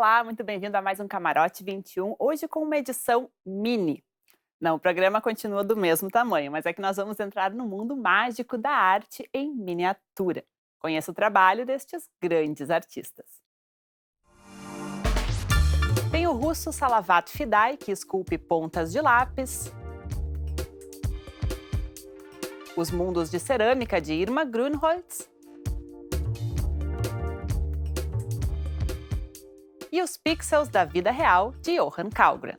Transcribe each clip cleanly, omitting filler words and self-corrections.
Olá, muito bem-vindo a mais um Camarote 21, hoje com uma edição mini. Não, o programa continua do mesmo tamanho, mas é que nós vamos entrar no mundo mágico da arte em miniatura. Conheça o trabalho destes grandes artistas. Tem o russo Salavat Fidai, que esculpe pontas de lápis, os mundos de cerâmica de Irma Grunholz e os pixels da vida real de Johan Kallgren.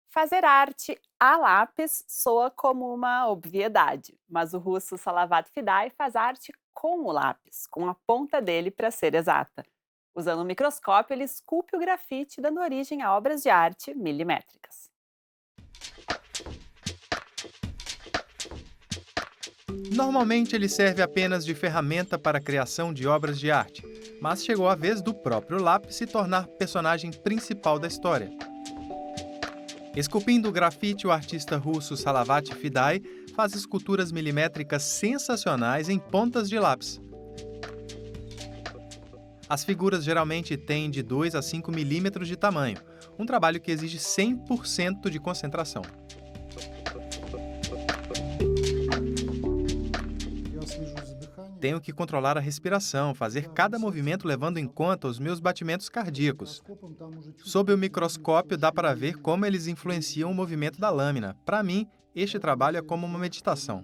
Fazer arte a lápis soa como uma obviedade, mas o russo Salavat Fidai faz arte com o lápis, com a ponta dele para ser exata. Usando um microscópio, ele esculpe o grafite, dando origem a obras de arte milimétricas. Normalmente ele serve apenas de ferramenta para a criação de obras de arte, mas chegou a vez do próprio lápis se tornar personagem principal da história. Esculpindo o grafite, o artista russo Salavat Fidai faz esculturas milimétricas sensacionais em pontas de lápis. As figuras geralmente têm de 2 a 5 milímetros de tamanho, um trabalho que exige 100% de concentração. Tenho que controlar a respiração, fazer cada movimento levando em conta os meus batimentos cardíacos. Sob o microscópio dá para ver como eles influenciam o movimento da lâmina. Para mim, este trabalho é como uma meditação.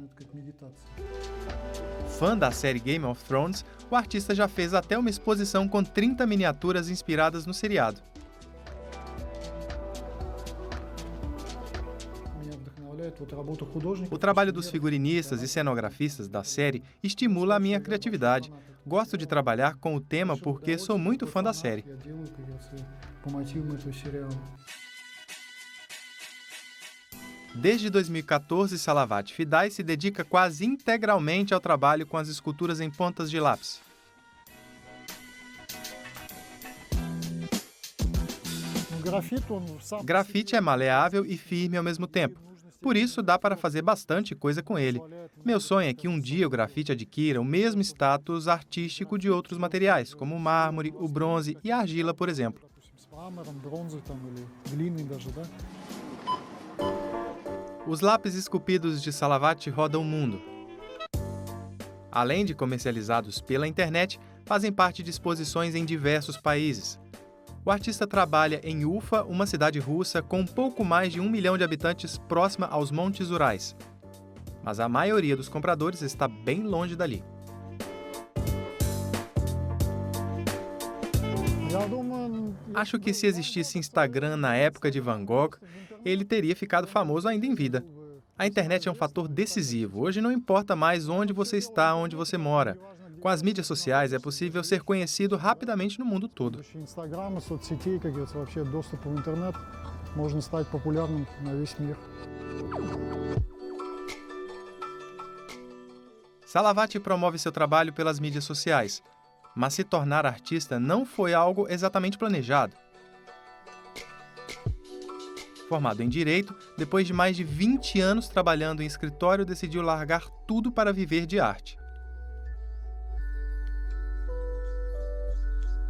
Fã da série Game of Thrones, o artista já fez até uma exposição com 30 miniaturas inspiradas no seriado. O trabalho dos figurinistas e cenografistas da série estimula a minha criatividade. Gosto de trabalhar com o tema porque sou muito fã da série. Desde 2014, Salavat Fidai se dedica quase integralmente ao trabalho com as esculturas em pontas de lápis. Grafite é maleável e firme ao mesmo tempo. Por isso, dá para fazer bastante coisa com ele. Meu sonho é que um dia o grafite adquira o mesmo status artístico de outros materiais, como o mármore, o bronze e a argila, por exemplo. Os lápis esculpidos de Salavat rodam o mundo. Além de comercializados pela internet, fazem parte de exposições em diversos países. O artista trabalha em Ufa, uma cidade russa com pouco mais de 1 milhão de habitantes próxima aos Montes Urais. Mas a maioria dos compradores está bem longe dali. Acho que se existisse Instagram na época de Van Gogh, ele teria ficado famoso ainda em vida. A internet é um fator decisivo. Hoje não importa mais onde você está, onde você mora. Com as mídias sociais é possível ser conhecido rapidamente no mundo todo. Salavat promove seu trabalho pelas mídias sociais, mas se tornar artista não foi algo exatamente planejado. Formado em Direito, depois de mais de 20 anos trabalhando em escritório, decidiu largar tudo para viver de arte.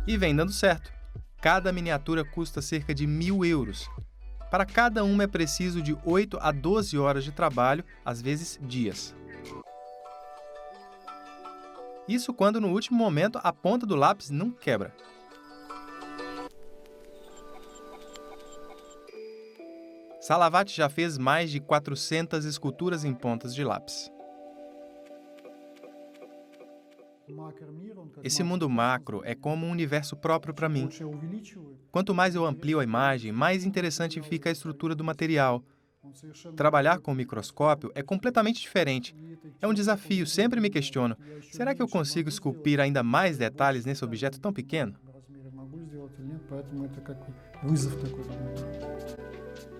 E vem dando certo. Cada miniatura custa cerca de 1.000 euros. Para cada uma é preciso de 8 a 12 horas de trabalho, às vezes dias. Isso quando no último momento a ponta do lápis não quebra. Salavat já fez mais de 400 esculturas em pontas de lápis. Esse mundo macro é como um universo próprio para mim. Quanto mais eu amplio a imagem, mais interessante fica a estrutura do material. Trabalhar com o microscópio é completamente diferente. É um desafio, sempre me questiono. Será que eu consigo esculpir ainda mais detalhes nesse objeto tão pequeno?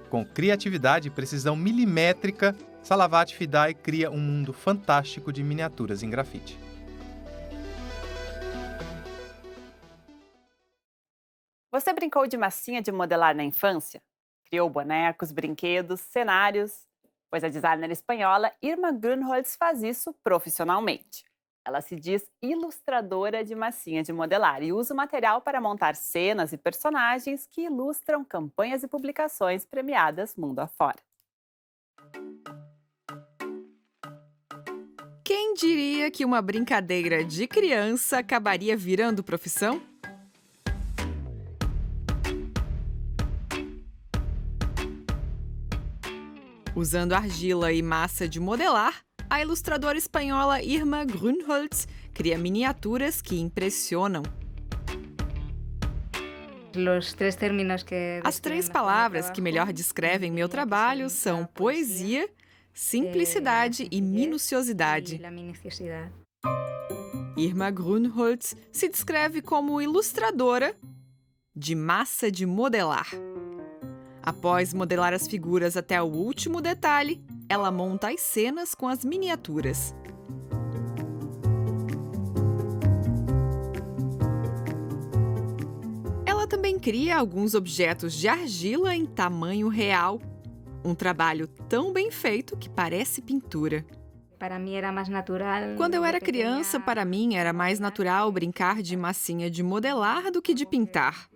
Com criatividade e precisão milimétrica, Salavat Fidai cria um mundo fantástico de miniaturas em grafite. Você brincou de massinha de modelar na infância? Criou bonecos, brinquedos, cenários? Pois a designer espanhola Irma Grunholz faz isso profissionalmente. Ela se diz ilustradora de massinha de modelar e usa o material para montar cenas e personagens que ilustram campanhas e publicações premiadas mundo afora. Quem diria que uma brincadeira de criança acabaria virando profissão? Usando argila e massa de modelar, a ilustradora espanhola Irma Grünholz cria miniaturas que impressionam. As 3 palavras que melhor descrevem meu trabalho são poesia, simplicidade e minuciosidade. Irma Grünholz se descreve como ilustradora de massa de modelar. Após modelar as figuras até o último detalhe, ela monta as cenas com as miniaturas. Ela também cria alguns objetos de argila em tamanho real. Um trabalho tão bem feito que parece pintura. Quando eu era criança, para mim era mais natural brincar de massinha de modelar do que de pintar.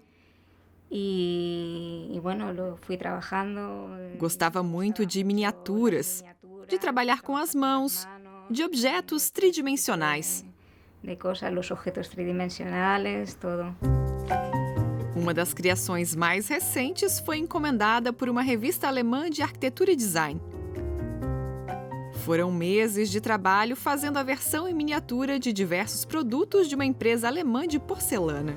Gostava muito de miniaturas, de trabalhar com as mãos, de objetos tridimensionais. Uma das criações mais recentes foi encomendada por uma revista alemã de arquitetura e design. Foram meses de trabalho fazendo a versão em miniatura de diversos produtos de uma empresa alemã de porcelana.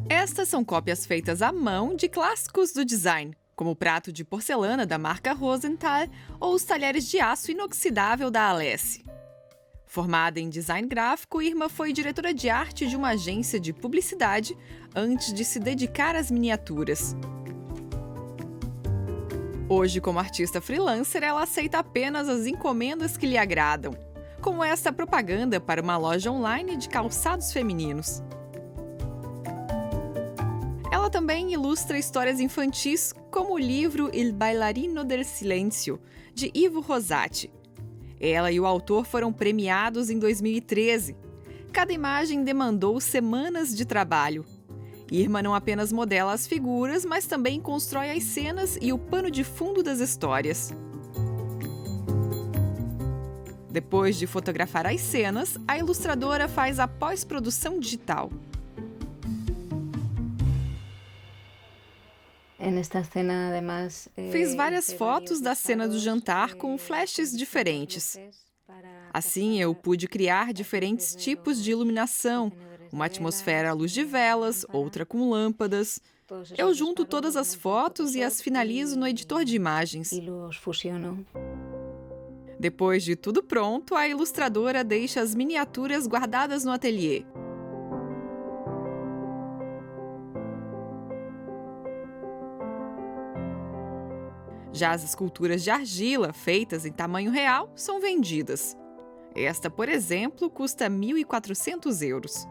Estas são cópias feitas à mão de clássicos do design, como o prato de porcelana da marca Rosenthal ou os talheres de aço inoxidável da Alessi. Formada em design gráfico, Irma foi diretora de arte de uma agência de publicidade antes de se dedicar às miniaturas. Hoje, como artista freelancer, ela aceita apenas as encomendas que lhe agradam, como esta propaganda para uma loja online de calçados femininos. Ela também ilustra histórias infantis, como o livro Il bailarino del silenzio, de Ivo Rosati. Ela e o autor foram premiados em 2013. Cada imagem demandou semanas de trabalho. Irma não apenas modela as figuras, mas também constrói as cenas e o pano de fundo das histórias. Depois de fotografar as cenas, a ilustradora faz a pós-produção digital. Fiz várias fotos da cena do jantar com flashes diferentes. Assim, eu pude criar diferentes tipos de iluminação, uma atmosfera à luz de velas, outra com lâmpadas. Eu junto todas as fotos e as finalizo no editor de imagens. Depois de tudo pronto, a ilustradora deixa as miniaturas guardadas no ateliê. Já as esculturas de argila, feitas em tamanho real, são vendidas. Esta, por exemplo, custa 1.400 euros.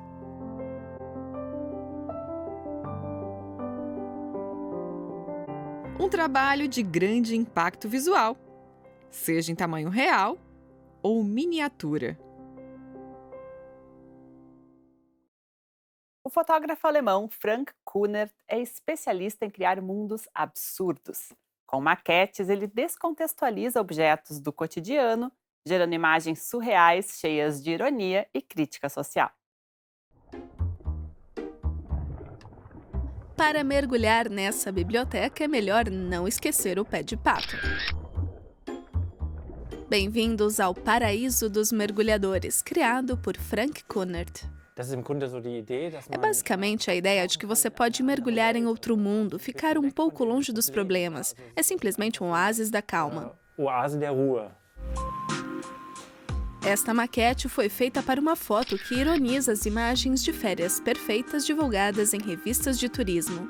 Um trabalho de grande impacto visual, seja em tamanho real ou miniatura. O fotógrafo alemão Frank Kunert é especialista em criar mundos absurdos. Com maquetes, ele descontextualiza objetos do cotidiano, gerando imagens surreais cheias de ironia e crítica social. Para mergulhar nessa biblioteca, é melhor não esquecer o pé de pato. Bem-vindos ao Paraíso dos Mergulhadores, criado por Frank Kunert. É basicamente a ideia de que você pode mergulhar em outro mundo, ficar um pouco longe dos problemas. É simplesmente um oásis da calma. Esta maquete foi feita para uma foto que ironiza as imagens de férias perfeitas divulgadas em revistas de turismo.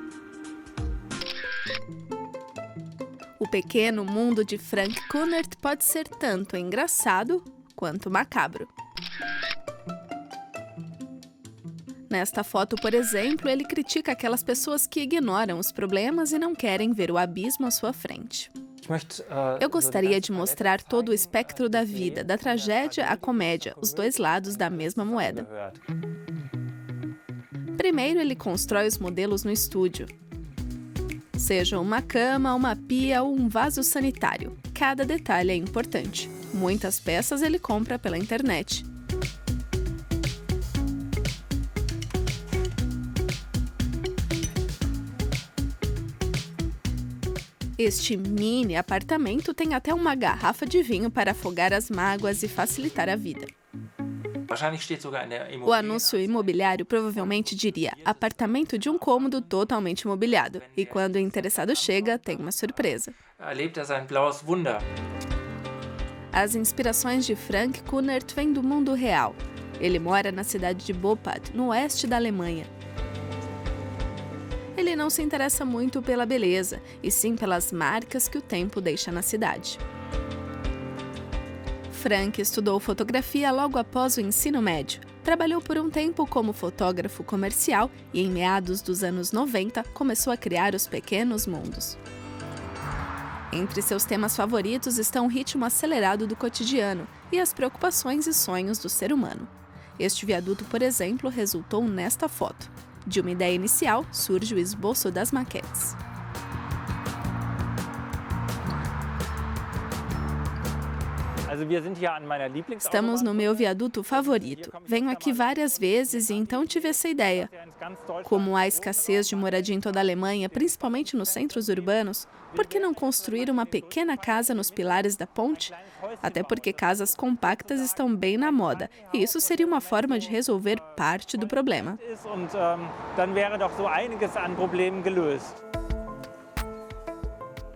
O pequeno mundo de Frank Kunert pode ser tanto engraçado quanto macabro. Nesta foto, por exemplo, ele critica aquelas pessoas que ignoram os problemas e não querem ver o abismo à sua frente. Eu gostaria de mostrar todo o espectro da vida, da tragédia à comédia, os dois lados da mesma moeda. Primeiro, ele constrói os modelos no estúdio. Seja uma cama, uma pia ou um vaso sanitário, cada detalhe é importante. Muitas peças ele compra pela internet. Este mini apartamento tem até uma garrafa de vinho para afogar as mágoas e facilitar a vida. O anúncio imobiliário provavelmente diria apartamento de um cômodo totalmente mobiliado. E quando o interessado chega, tem uma surpresa. As inspirações de Frank Kunert vêm do mundo real. Ele mora na cidade de Bopad, no oeste da Alemanha. Ele não se interessa muito pela beleza, e sim pelas marcas que o tempo deixa na cidade. Frank estudou fotografia logo após o ensino médio. Trabalhou por um tempo como fotógrafo comercial e, em meados dos anos 90, começou a criar os pequenos mundos. Entre seus temas favoritos estão o ritmo acelerado do cotidiano e as preocupações e sonhos do ser humano. Este viaduto, por exemplo, resultou nesta foto. De uma ideia inicial, surge o esboço das maquetes. Estamos no meu viaduto favorito. Venho aqui várias vezes e então tive essa ideia. Como há escassez de moradia em toda a Alemanha, principalmente nos centros urbanos, por que não construir uma pequena casa nos pilares da ponte? Até porque casas compactas estão bem na moda, e isso seria uma forma de resolver parte do problema.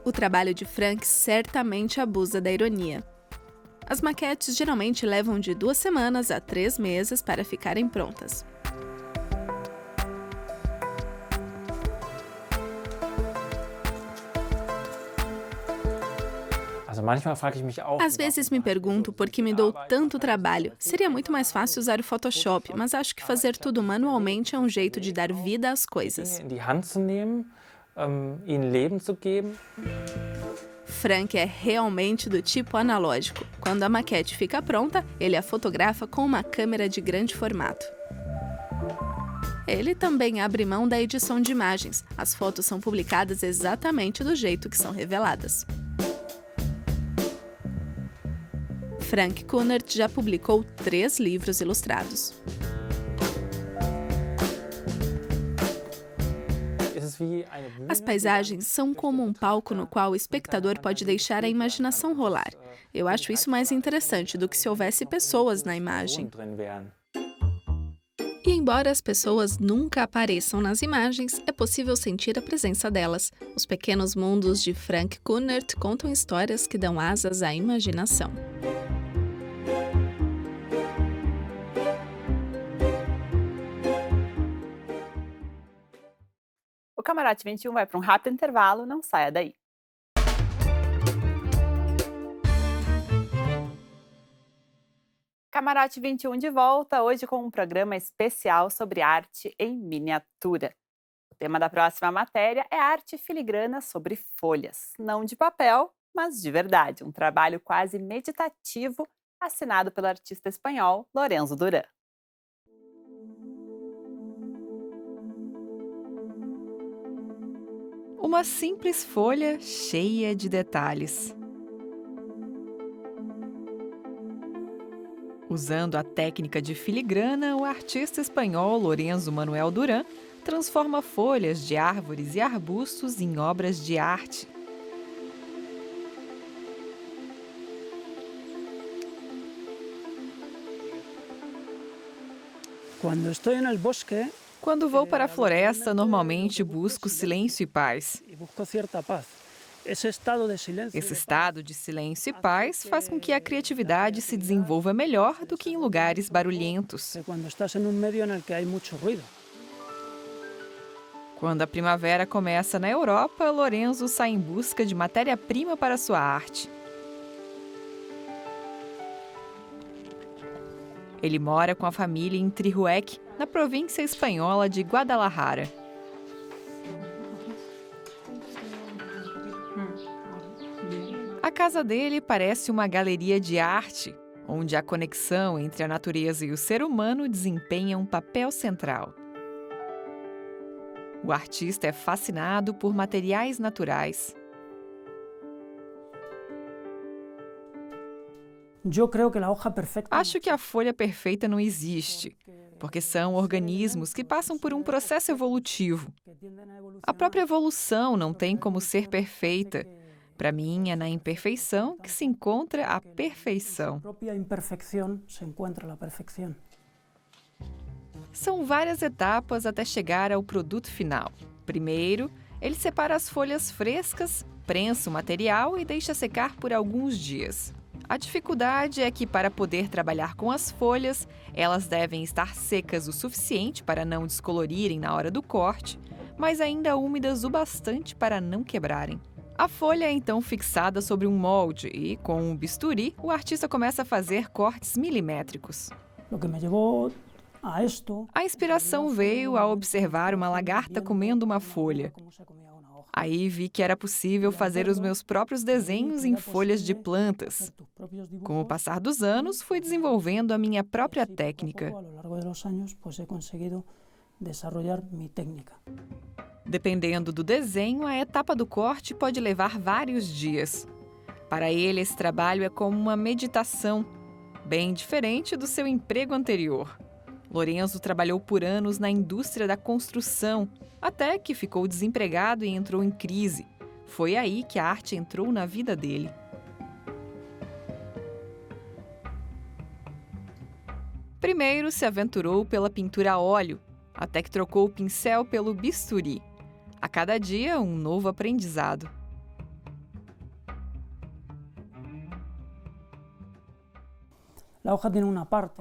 O trabalho de Frank certamente abusa da ironia. As maquetes geralmente levam de 2 semanas a 3 meses para ficarem prontas. Às vezes me pergunto por que me dou tanto trabalho. Seria muito mais fácil usar o Photoshop, mas acho que fazer tudo manualmente é um jeito de dar vida às coisas. Frank é realmente do tipo analógico. Quando a maquete fica pronta, ele a fotografa com uma câmera de grande formato. Ele também abre mão da edição de imagens. As fotos são publicadas exatamente do jeito que são reveladas. Frank Kunert já publicou 3 livros ilustrados. As paisagens são como um palco no qual o espectador pode deixar a imaginação rolar. Eu acho isso mais interessante do que se houvesse pessoas na imagem. E embora as pessoas nunca apareçam nas imagens, é possível sentir a presença delas. Os pequenos mundos de Frank Kunert contam histórias que dão asas à imaginação. O Camarote 21 vai para um rápido intervalo, não saia daí. Camarote 21 de volta, hoje com um programa especial sobre arte em miniatura. O tema da próxima matéria é arte filigrana sobre folhas, não de papel, mas de verdade, um trabalho quase meditativo assinado pelo artista espanhol Lorenzo Duran. Uma simples folha cheia de detalhes. Usando a técnica de filigrana, o artista espanhol Lorenzo Manuel Duran transforma folhas de árvores e arbustos em obras de arte. Quando vou para a floresta, normalmente busco silêncio e paz. Esse estado de silêncio e paz faz com que a criatividade se desenvolva melhor do que em lugares barulhentos. Quando a primavera começa na Europa, Lorenzo sai em busca de matéria-prima para sua arte. Ele mora com a família em Trihuec, na província espanhola de Guadalajara. A casa dele parece uma galeria de arte, onde a conexão entre a natureza e o ser humano desempenha um papel central. O artista é fascinado por materiais naturais. Acho que a folha perfeita não existe, porque são organismos que passam por um processo evolutivo. A própria evolução não tem como ser perfeita. Para mim, é na imperfeição que se encontra a perfeição. São várias etapas até chegar ao produto final. Primeiro, ele separa as folhas frescas, prensa o material e deixa secar por alguns dias. A dificuldade é que, para poder trabalhar com as folhas, elas devem estar secas o suficiente para não descolorirem na hora do corte, mas ainda úmidas o bastante para não quebrarem. A folha é então fixada sobre um molde e, com um bisturi, o artista começa a fazer cortes milimétricos. A inspiração veio ao observar uma lagarta comendo uma folha. Aí vi que era possível fazer os meus próprios desenhos em folhas de plantas. Com o passar dos anos, fui desenvolvendo a minha própria técnica. Dependendo do desenho, a etapa do corte pode levar vários dias. Para ele, esse trabalho é como uma meditação, bem diferente do seu emprego anterior. Lorenzo trabalhou por anos na indústria da construção, até que ficou desempregado e entrou em crise. Foi aí que a arte entrou na vida dele. Primeiro se aventurou pela pintura a óleo, até que trocou o pincel pelo bisturi. A cada dia, um novo aprendizado.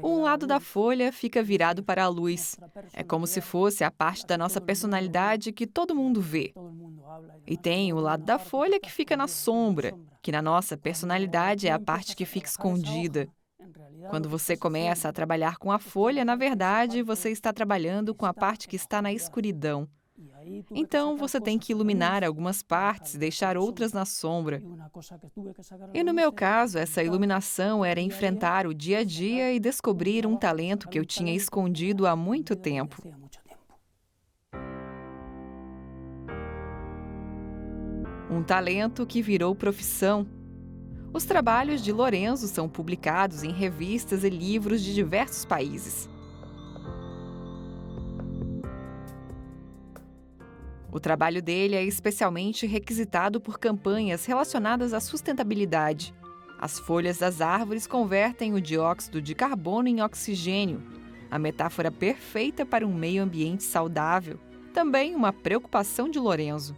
Um lado da folha fica virado para a luz. É como se fosse a parte da nossa personalidade que todo mundo vê. E tem o lado da folha que fica na sombra, que na nossa personalidade é a parte que fica escondida. Quando você começa a trabalhar com a folha, na verdade, você está trabalhando com a parte que está na escuridão. Então, você tem que iluminar algumas partes e deixar outras na sombra. E no meu caso, essa iluminação era enfrentar o dia a dia e descobrir um talento que eu tinha escondido há muito tempo. Um talento que virou profissão. Os trabalhos de Lorenzo são publicados em revistas e livros de diversos países. O trabalho dele é especialmente requisitado por campanhas relacionadas à sustentabilidade. As folhas das árvores convertem o dióxido de carbono em oxigênio, a metáfora perfeita para um meio ambiente saudável. Também uma preocupação de Lorenzo.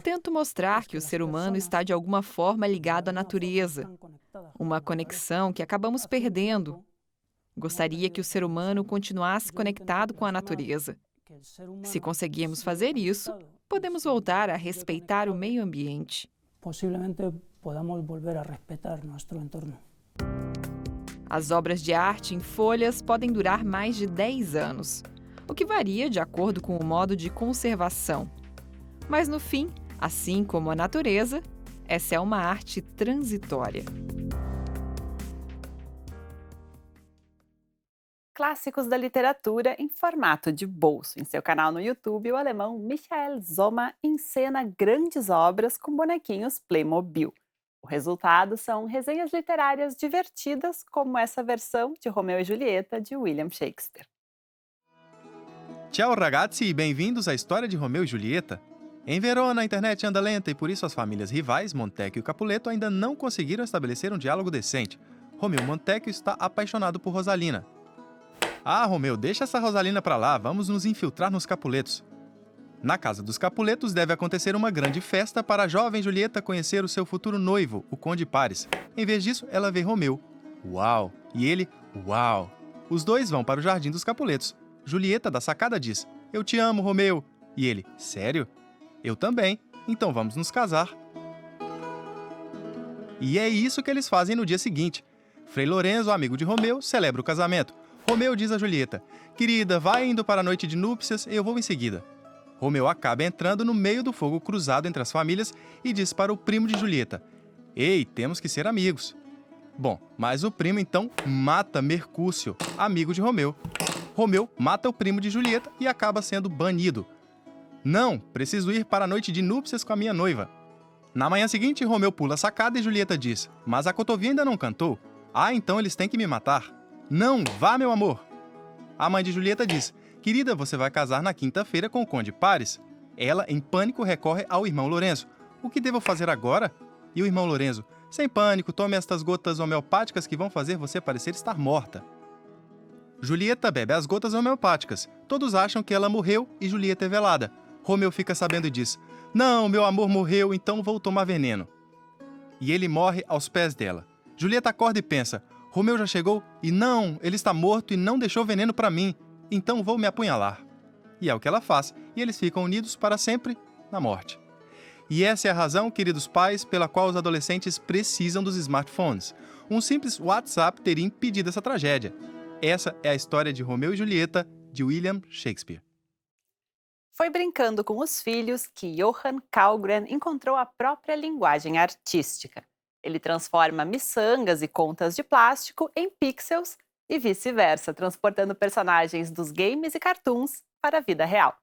Tento mostrar que o ser humano está de alguma forma ligado à natureza, uma conexão que acabamos perdendo. Gostaria que o ser humano continuasse conectado com a natureza. Se conseguirmos fazer isso, podemos voltar a respeitar o meio ambiente. As obras de arte em folhas podem durar mais de 10 anos, o que varia de acordo com o modo de conservação. Mas no fim, assim como a natureza, essa é uma arte transitória. Clássicos da literatura em formato de bolso. Em seu canal no YouTube, o alemão Michael Sommer encena grandes obras com bonequinhos Playmobil. O resultado são resenhas literárias divertidas, como essa versão de Romeu e Julieta, de William Shakespeare. Ciao ragazzi e bem-vindos à história de Romeu e Julieta. Em Verona, a internet anda lenta e por isso as famílias rivais, Montecchio e Capuleto, ainda não conseguiram estabelecer um diálogo decente. Romeu Montecchio está apaixonado por Rosalina. Ah, Romeu, deixa essa Rosalina pra lá, vamos nos infiltrar nos Capuletos. Na casa dos Capuletos deve acontecer uma grande festa para a jovem Julieta conhecer o seu futuro noivo, o Conde Paris. Em vez disso, ela vê Romeu. Uau! E ele, uau! Os dois vão para o jardim dos Capuletos. Julieta, da sacada, diz: "Eu te amo, Romeu." E ele: "Sério? Eu também. Então vamos nos casar." E é isso que eles fazem no dia seguinte. Frei Lorenzo, amigo de Romeu, celebra o casamento. Romeu diz a Julieta: querida, vai indo para a noite de núpcias, eu vou em seguida. Romeu acaba entrando no meio do fogo cruzado entre as famílias e diz para o primo de Julieta: ei, temos que ser amigos. Bom, mas o primo então mata Mercúcio, amigo de Romeu. Romeu mata o primo de Julieta e acaba sendo banido. Não, preciso ir para a noite de núpcias com a minha noiva. Na manhã seguinte, Romeu pula a sacada e Julieta diz: mas a cotovia ainda não cantou. Ah, então eles têm que me matar. Não, vá, meu amor. A mãe de Julieta diz: querida, você vai casar na quinta-feira com o Conde Paris. Ela, em pânico, recorre ao irmão Lorenzo. O que devo fazer agora? E o irmão Lorenzo: sem pânico, tome estas gotas homeopáticas que vão fazer você parecer estar morta. Julieta bebe as gotas homeopáticas. Todos acham que ela morreu e Julieta é velada. Romeu fica sabendo e diz: não, meu amor morreu, então vou tomar veneno. E ele morre aos pés dela. Julieta acorda e pensa: Romeu já chegou? E não, ele está morto e não deixou veneno para mim. Então vou me apunhalar. E é o que ela faz, e eles ficam unidos para sempre na morte. E essa é a razão, queridos pais, pela qual os adolescentes precisam dos smartphones. Um simples WhatsApp teria impedido essa tragédia. Essa é a história de Romeu e Julieta, de William Shakespeare. Foi brincando com os filhos que Johan Kallgren encontrou a própria linguagem artística. Ele transforma miçangas e contas de plástico em pixels e vice-versa, transportando personagens dos games e cartoons para a vida real.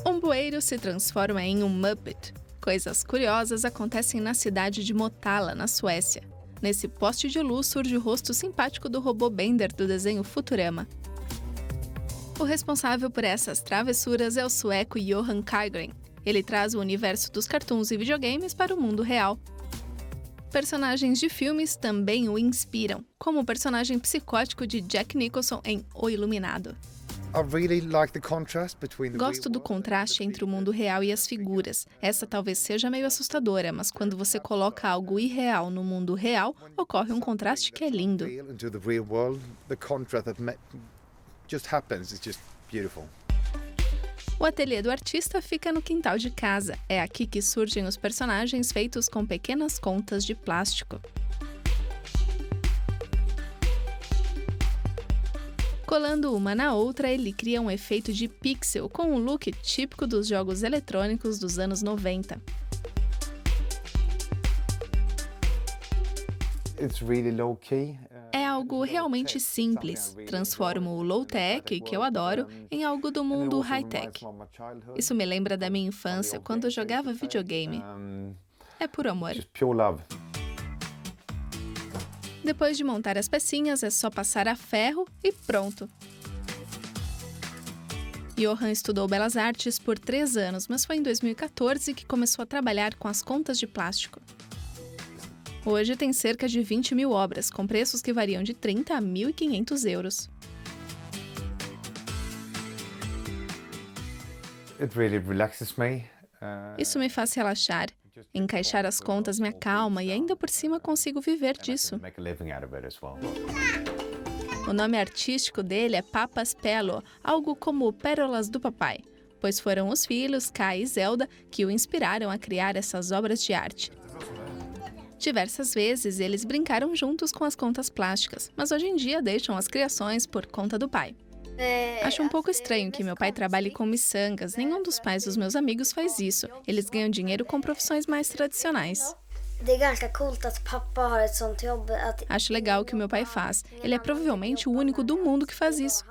Um bueiro se transforma em um Muppet. Coisas curiosas acontecem na cidade de Motala, na Suécia. Nesse poste de luz surge o rosto simpático do robô Bender do desenho Futurama. O responsável por essas travessuras é o sueco Johan Kallgren. Ele traz o universo dos cartoons e videogames para o mundo real. Personagens de filmes também o inspiram, como o personagem psicótico de Jack Nicholson em O Iluminado. Gosto do contraste entre o mundo real e as figuras. Essa talvez seja meio assustadora, mas quando você coloca algo irreal no mundo real, ocorre um contraste que é lindo. O ateliê do artista fica no quintal de casa. É aqui que surgem os personagens feitos com pequenas contas de plástico. Colando uma na outra, ele cria um efeito de pixel com um look típico dos jogos eletrônicos dos anos 90. É algo realmente simples. Transformo o low-tech, que eu adoro, em algo do mundo high-tech. Isso me lembra da minha infância, quando eu jogava videogame. É por amor. Depois de montar as pecinhas, é só passar a ferro e pronto. Johan estudou Belas Artes por 3 anos, mas foi em 2014 que começou a trabalhar com as contas de plástico. Hoje tem cerca de 20 mil obras, com preços que variam de 30 a 1.500 euros. Isso me faz relaxar. Encaixar as contas me acalma e ainda por cima consigo viver disso. O nome artístico dele é Papas Pelo, algo como Pérolas do Papai, pois foram os filhos, Kai e Zelda, que o inspiraram a criar essas obras de arte. Diversas vezes eles brincaram juntos com as contas plásticas, mas hoje em dia deixam as criações por conta do pai. Acho um pouco estranho que meu pai trabalhe com miçangas. Nenhum dos pais dos meus amigos faz isso. Eles ganham dinheiro com profissões mais tradicionais. Acho legal o que o meu pai faz. Ele é provavelmente o único do mundo que faz isso.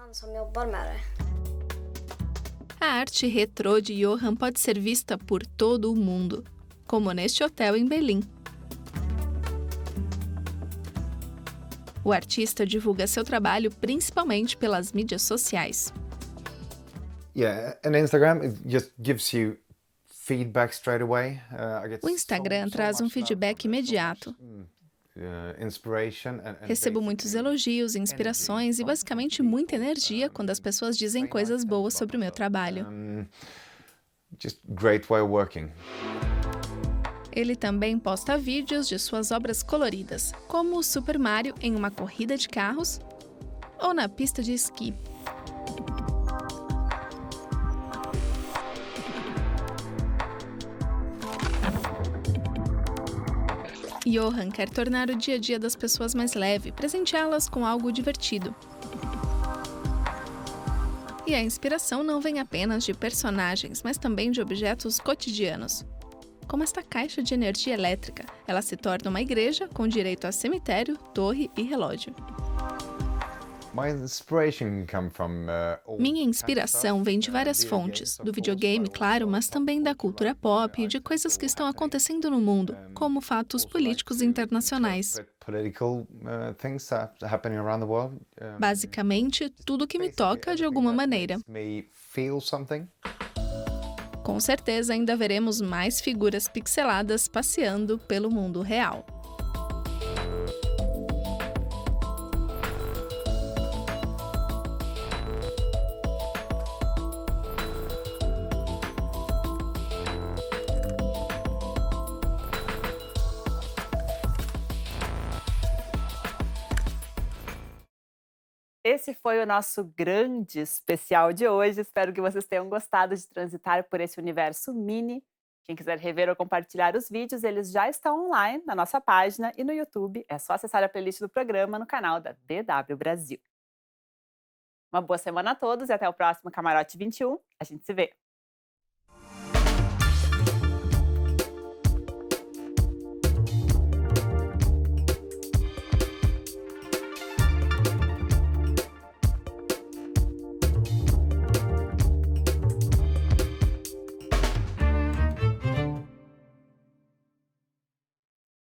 A arte retrô de Johan pode ser vista por todo o mundo, como neste hotel em Berlim. O artista divulga seu trabalho principalmente pelas mídias sociais. O Instagram traz um feedback imediato. Recebo muitos elogios, inspirações e basicamente muita energia quando as pessoas dizem coisas boas sobre o meu trabalho. Ele também posta vídeos de suas obras coloridas, como o Super Mario em uma corrida de carros ou na pista de esqui. Johan quer tornar o dia a dia das pessoas mais leve, presenteá-las com algo divertido. E a inspiração não vem apenas de personagens, mas também de objetos cotidianos. Como esta caixa de energia elétrica, ela se torna uma igreja com direito a cemitério, torre e relógio. Minha inspiração vem de várias fontes, do videogame, claro, mas também da cultura pop e de coisas que estão acontecendo no mundo, como fatos políticos internacionais. Basicamente, tudo que me toca de alguma maneira. Com certeza ainda veremos mais figuras pixeladas passeando pelo mundo real. Esse foi o nosso grande especial de hoje. Espero que vocês tenham gostado de transitar por esse universo mini. Quem quiser rever ou compartilhar os vídeos, eles já estão online na nossa página e no YouTube. É só acessar a playlist do programa no canal da DW Brasil. Uma boa semana a todos e até o próximo Camarote 21. A gente se vê!